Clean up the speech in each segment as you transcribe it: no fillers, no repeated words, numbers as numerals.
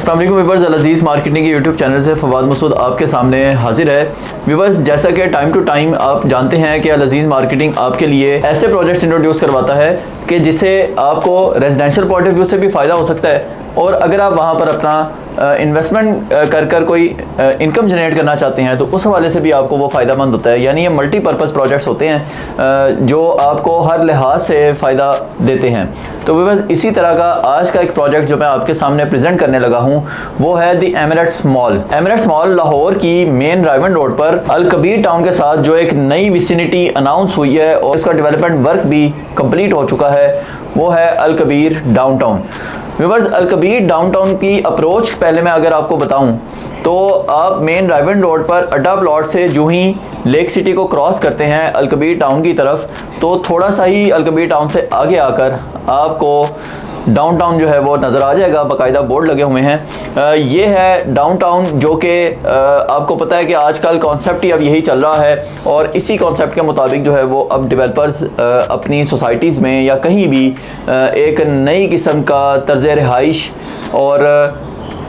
अस्सलाम वालेकुम व्यूअर्स, अल अज़ीज़ मार्केटिंग के यूट्यूब चैनल से फवाद मसूद आपके सामने हाजिर है। व्यूअर्स, जैसा कि टाइम टू टाइम आप जानते हैं कि अल अज़ीज़ मार्केटिंग आपके लिए ऐसे प्रोजेक्ट्स इंट्रोड्यूस करवाता है कि जिससे आपको रेजिडेंशियल पॉइंट ऑफ व्यू से भी फ़ायदा हो सकता है, और अगर आप वहाँ पर अपना इन्वेस्टमेंट कर कोई इनकम जनरेट करना चाहते हैं तो उस हवाले से भी आपको वो फ़ायदा मंद होता है। यानी ये मल्टीपर्पज़ प्रोजेक्ट्स होते हैं जो आपको हर लिहाज से फ़ायदा देते हैं। तो बस इसी तरह का आज का एक प्रोजेक्ट जो मैं आपके सामने प्रेजेंट करने लगा हूँ वो है the Emirates mall. Emirates mall Lahore की मेन रायवन रोड पर अल कबीर टाउन के साथ जो एक नई विसिनिटी अनाउंस हुई है और उसका डेवलपमेंट वर्क भी कंप्लीट हो चुका है, वो है अल कबीर डाउनटाउन। व्यूअर्स, अल कबीर डाउनटाउन की अप्रोच पहले मैं अगर आपको बताऊं तो आप मेन रायवन रोड पर अड्डा प्लॉट से जो ही लेक सिटी को क्रॉस करते हैं अल कबीर टाउन की तरफ, तो थोड़ा सा ही अल कबीर टाउन से आगे आकर आपको डाउनटाउन जो है वो नज़र आ जाएगा। बाकायदा बोर्ड लगे हुए हैं। ये है डाउनटाउन, जो कि आपको पता है कि आजकल कॉन्सेप्ट ही अब यही चल रहा है और इसी कॉन्सेप्ट के मुताबिक जो है वो अब डेवलपर्स अपनी सोसाइटीज़ में या कहीं भी एक नई किस्म का तर्ज रिहाइश और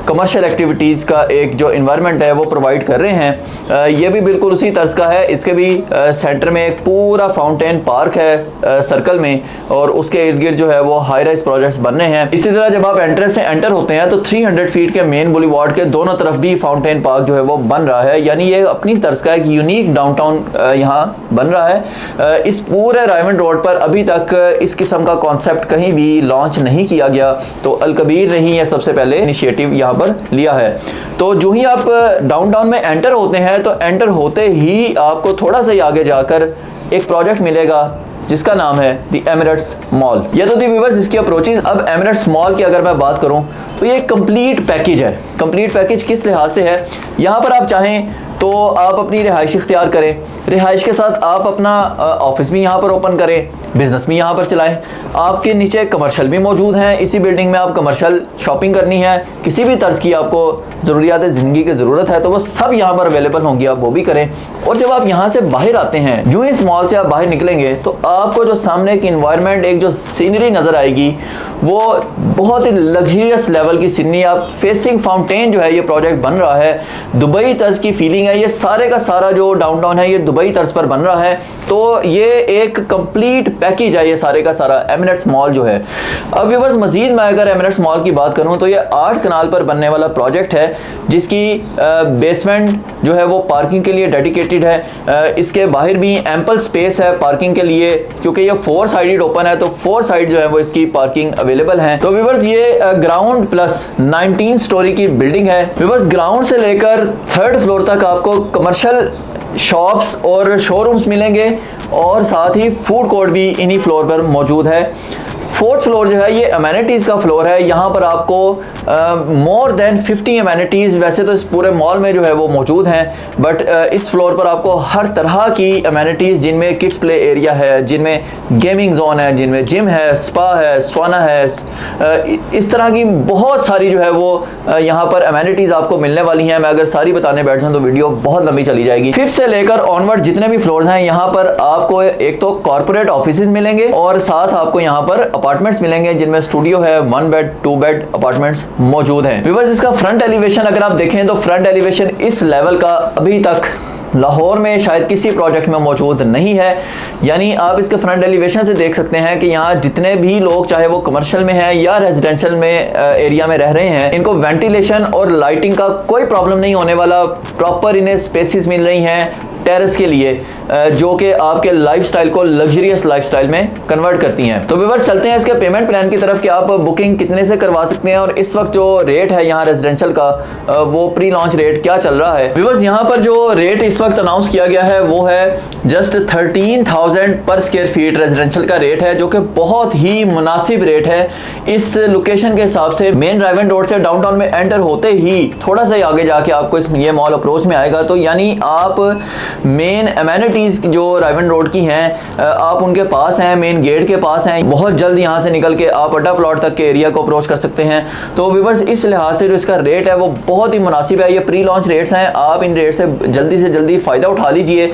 कमर्शियल एक्टिविटीज़ का एक जो इन्वायरमेंट है वो प्रोवाइड कर रहे हैं। ये भी बिल्कुल उसी तर्ज का है। इसके भी सेंटर में एक पूरा फाउंटेन पार्क है सर्कल में, और उसके इर्द गिर्द जो है वो हाई राइज प्रोजेक्ट्स बन रहे हैं। इसी तरह जब आप एंट्रेंस से एंटर होते हैं तो 300 फीट के मेन बुलीवार्ड के दोनों तरफ भी फाउंटेन पार्क जो है वो बन रहा है। यानी ये अपनी तर्ज का एक यूनिक डाउनटाउन यहाँ बन रहा है। इस पूरे रायवन रोड पर अभी तक इस किस्म का कॉन्सेप्ट कहीं भी लॉन्च नहीं किया गया, तो अल कबीर ने ही सबसे पहले इनिशिएटिव यहाँ पर लिया है। तो जो ही आप डाउनटाउन में एंटर होते हैं तो एंटर होते ही आपको थोड़ा सा ही आगे जाकर एक प्रोजेक्ट मिलेगा जिसका नाम है दी एमिरेट्स मॉल। ये तो दी व्यूअर्स इसकी अप्रोचेज। अब एमिरेट्स मॉल की अगर मैं बात करूं तो ये कंप्लीट पैकेज है। कंप्लीट पैकेज किस लिहाज से है, यहाँ पर आप चाहें तो आप अपनी रिहाइश इख्तियार करें, रिहाइश के साथ आप अपना ऑफिस भी यहाँ पर ओपन करें, बिजनेस भी यहाँ पर चलाएं। आपके नीचे कमर्शियल भी मौजूद हैं। इसी बिल्डिंग में आप कमर्शियल शॉपिंग करनी है, किसी भी तर्ज की आपको ज़रूरियात ज़िंदगी की ज़रूरत है तो वो सब यहाँ पर अवेलेबल होंगी, आप वो भी करें। और जब आप यहाँ से बाहर आते हैं, जो इस मॉल से आप बाहर निकलेंगे तो आपको जो सामने एक इन्वायरमेंट, एक जो सीनरी नज़र आएगी वो बहुत ही लग्जरियस लेवल की सीनरी। आप फेसिंग फाउंटेन जो है ये प्रोजेक्ट बन रहा है, दुबई तर्ज की फीलिंग है। ये सारे का सारा जो डाउनटाउन है ये दुबई तर्ज पर बन रहा है। तो ये एक कंप्लीट पैकेज है ये सारे का सारा एमिरेट्स मॉल जो है। अब व्यूअर्स, मजीद मैं अगर एमिरेट्स मॉल की बात करूं तो ये 8 कनाल पर बनने वाला प्रोजेक्ट है जिसकी बेसमेंट जो है वो पार्किंग के लिए डेडिकेटेड है। इसके बाहर भी एम्पल स्पेस है पार्किंग के लिए, क्योंकि ये 4 साइडेड ओपन है तो 4 साइड जो है वो इसकी पार्किंग अवेलेबल है। तो व्यूअर्स, ये ग्राउंड प्लस 19 स्टोरी की बिल्डिंग है। व्यूअर्स, ग्राउंड से लेकर 3rd फ्लोर तक आपको कमर्शियल शॉप्स और शोरूम्स मिलेंगे और साथ ही फूड कोर्ट भी इन्हीं फ्लोर पर मौजूद है। 4th फ्लोर जो है ये अमेनिटीज़ का फ्लोर है। यहाँ पर आपको मोर देन 50 अमेनिटीज़ वैसे तो इस पूरे मॉल में जो है वो मौजूद हैं, बट इस फ्लोर पर आपको हर तरह की अमेनिटीज़, जिनमें किड्स प्ले एरिया है, जिनमें गेमिंग जोन है, जिनमें जिम है, स्पा है, स्वाना है, इस तरह की बहुत सारी जो है वो यहाँ पर अमेनिटीज़ आपको मिलने वाली हैं। मैं अगर सारी बताने बैठ जाऊँ तो वीडियो बहुत लंबी चली जाएगी। 5th से लेकर ऑनवर्ड जितने भी फ्लोर्स हैं यहाँ पर आपको एक तो कॉर्पोरेट ऑफिसेज मिलेंगे और साथ आपको यहाँ पर अपार्टमेंट्स मिलेंगे जिनमें स्टूडियो है, 1 बेड 2 बेड अपार्टमेंट्स मौजूद हैं। व्यूअर्स, इसका फ्रंट एलिवेशन अगर आप देखें तो फ्रंट एलिवेशन इस लेवल का अभी तक लाहौर में शायद किसी प्रोजेक्ट में मौजूद नहीं है। यानी आप इसके फ्रंट एलिवेशन से देख सकते हैं कि यहाँ जितने भी लोग, चाहे वो कमर्शियल में हैं या रेजिडेंशियल में एरिया में रह रहे हैं, इनको वेंटिलेशन और लाइटिंग का कोई प्रॉब्लम नहीं होने वाला। प्रॉपर इन्हें स्पेसिस मिल रही हैं टेरेस के लिए, जो कि आपके लाइफस्टाइल को लग्जरियस लाइफस्टाइल में कन्वर्ट करती हैं। तो व्यूअर्स, चलते हैं इसके पेमेंट प्लान की तरफ कि आप बुकिंग कितने से करवा सकते हैं और इस वक्त जो रेट है यहाँ रेजिडेंशियल का वो प्री लॉन्च रेट क्या चल रहा है। व्यूअर्स, यहाँ पर जो रेट इस वक्त अनाउंस किया गया है वो है जस्ट 13,000 पर स्क्वायर फीट रेजिडेंशियल का रेट है, जो कि बहुत ही मुनासिब रेट है इस लोकेशन के हिसाब से। मेन रायवन रोड से डाउनटाउन में एंटर होते ही थोड़ा सा आगे जाके आपको इस ये मॉल अप्रोच में आएगा, तो यानी आप मेन अमेनिटी प्रॉपर्टीज़ जो रायवन रोड की हैं आप उनके पास हैं, मेन गेट के पास हैं, बहुत जल्द यहाँ से निकल के आप अड्डा प्लॉट तक के एरिया को अप्रोच कर सकते हैं। तो व्यूअर्स इस लिहाज से जो इसका रेट है वो बहुत ही मुनासिब है, ये प्री लॉन्च रेट्स हैं, आप इन रेट से जल्दी फ़ायदा उठा लीजिए।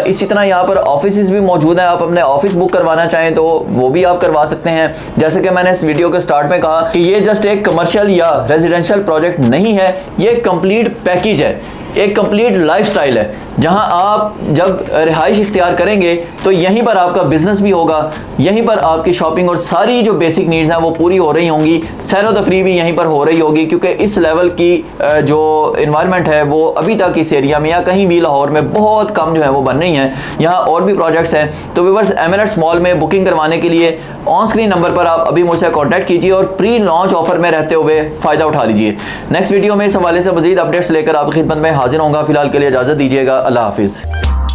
इसी तरह यहाँ पर ऑफिस भी मौजूद हैं, आप अपने ऑफिस बुक करवाना चाहें तो वो भी आप करवा सकते हैं। जैसे कि मैंने इस वीडियो के स्टार्ट में कहा कि ये जस्ट एक कमर्शियल या रेजिडेंशियल प्रोजेक्ट नहीं है, ये कंप्लीट पैकेज है, एक कंप्लीट लाइफस्टाइल है, जहां आप जब रिहाइश इख्तियार करेंगे तो यहीं पर आपका बिजनेस भी होगा, यहीं पर आपकी शॉपिंग और सारी जो बेसिक नीड्स हैं वो पूरी हो रही होंगी, सैर व तफरी भी यहीं पर हो रही होगी, क्योंकि इस लेवल की जो इन्वायरमेंट है वो अभी तक इस एरिया में या कहीं भी लाहौर में बहुत कम जो है वो बन रही हैं। यहाँ और भी प्रोजेक्ट्स हैं। तो व्यूअर्स एमिरेट्स मॉल में बुकिंग करवाने के लिए ऑन स्क्रीन नंबर पर आप अभी मुझसे कॉन्टैक्ट कीजिए और प्री लॉन्च ऑफर में रहते हुए फ़ायदा उठा लीजिए। नेक्स्ट वीडियो में इस हवाले से मज़ीद अपडेट्स लेकर आपकी खिदमत में हाजिर होंगे। फिलहाल के लिए इजाज़त दीजिएगा। अल्लाह हाफिज़।